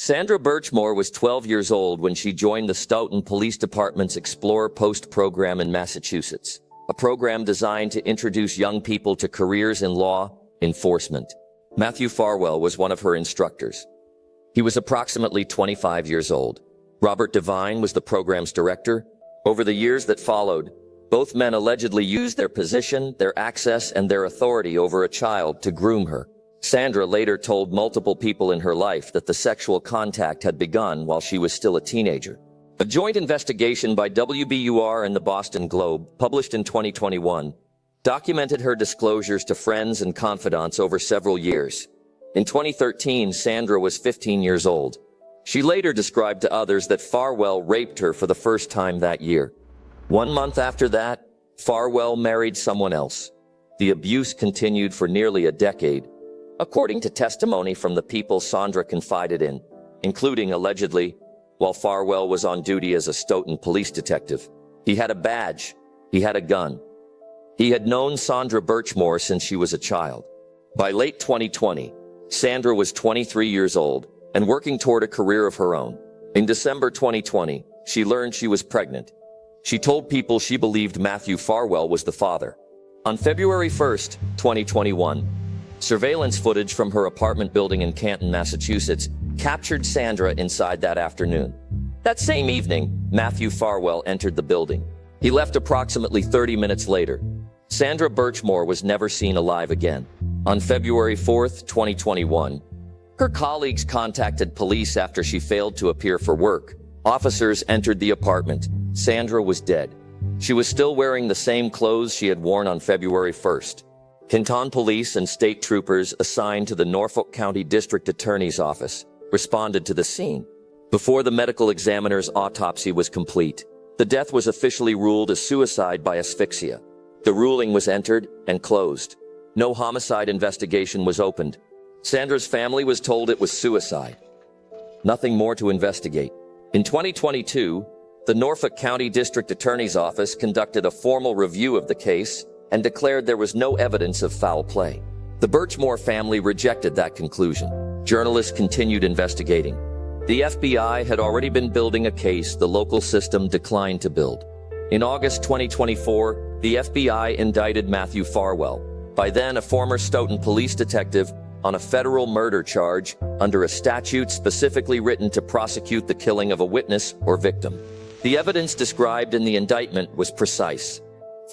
Sandra Birchmore was 12 years old when she joined the Stoughton Police Department's Explorer Post program in Massachusetts, a program designed to introduce young people to careers in law enforcement. Matthew Farwell was one of her instructors. He was approximately 25 years old. Robert Devine was the program's director. Over the years that followed, both men allegedly used their position, their access, and their authority over a child to groom her. Sandra later told multiple people in her life that the sexual contact had begun while she was still a teenager. A joint investigation by WBUR and the Boston Globe, published in 2021, documented her disclosures to friends and confidants over several years. In 2013, Sandra was 15 years old. She later described to others that Farwell raped her for the first time that year. 1 month after that, Farwell married someone else. The abuse continued for nearly a decade, according to testimony from the people Sandra confided in, including, allegedly, while Farwell was on duty as a Stoughton police detective. He had a badge. He had a gun. He had known Sandra Birchmore since she was a child. By late 2020, Sandra was 23 years old and working toward a career of her own. In December 2020, she learned she was pregnant. She told people she believed Matthew Farwell was the father. On February 1st, 2021, surveillance footage from her apartment building in Canton, Massachusetts, captured Sandra inside that afternoon. That same evening, Matthew Farwell entered the building. He left approximately 30 minutes later. Sandra Birchmore was never seen alive again. On February 4th, 2021, her colleagues contacted police after she failed to appear for work. Officers entered the apartment. Sandra was dead. She was still wearing the same clothes she had worn on February 1st. Canton police and state troopers assigned to the Norfolk County District Attorney's Office responded to the scene. Before the medical examiner's autopsy was complete, the death was officially ruled a suicide by asphyxia. The ruling was entered and closed. No homicide investigation was opened. Sandra's family was told it was suicide. Nothing more to investigate. In 2022, the Norfolk County District Attorney's Office conducted a formal review of the case and declared there was no evidence of foul play. The Birchmore family rejected that conclusion. Journalists continued investigating. The FBI had already been building a case the local system declined to build. In August 2024, the FBI indicted Matthew Farwell, by then a former Stoughton police detective, on a federal murder charge under a statute specifically written to prosecute the killing of a witness or victim. The evidence described in the indictment was precise.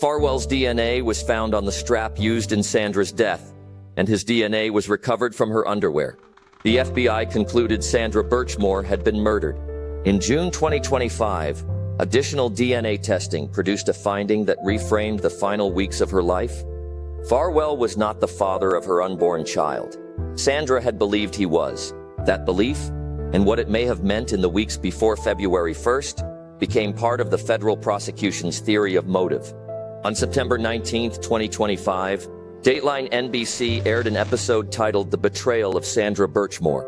Farwell's DNA was found on the strap used in Sandra's death, and his DNA was recovered from her underwear. The FBI concluded Sandra Birchmore had been murdered. In June 2025, additional DNA testing produced a finding that reframed the final weeks of her life. Farwell was not the father of her unborn child. Sandra had believed he was. That belief, and what it may have meant in the weeks before February 1st, became part of the federal prosecution's theory of motive. On September 19, 2025, Dateline NBC aired an episode titled The Betrayal of Sandra Birchmore,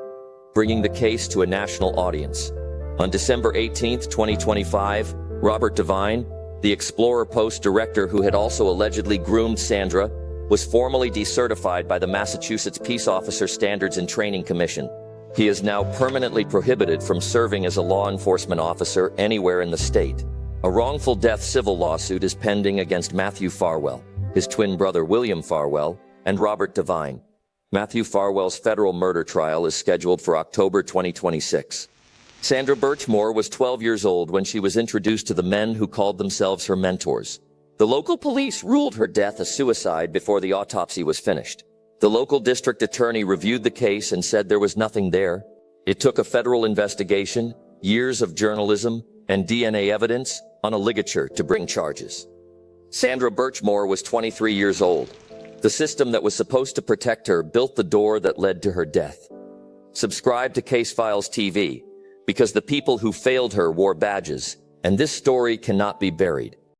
bringing the case to a national audience. On December 18, 2025, Robert Devine, the Explorer Post director who had also allegedly groomed Sandra, was formally decertified by the Massachusetts Peace Officer Standards and Training Commission. He is now permanently prohibited from serving as a law enforcement officer anywhere in the state. A wrongful death civil lawsuit is pending against Matthew Farwell, his twin brother William Farwell, and Robert Devine. Matthew Farwell's federal murder trial is scheduled for October 2026. Sandra Birchmore was 12 years old when she was introduced to the men who called themselves her mentors. The local police ruled her death a suicide before the autopsy was finished. The local district attorney reviewed the case and said there was nothing there. It took a federal investigation, years of journalism, and DNA evidence on a ligature to bring charges. Sandra Birchmore was 23 years old. The system that was supposed to protect her built the door that led to her death. Subscribe to Case Files TV, because the people who failed her wore badges, and this story cannot be buried.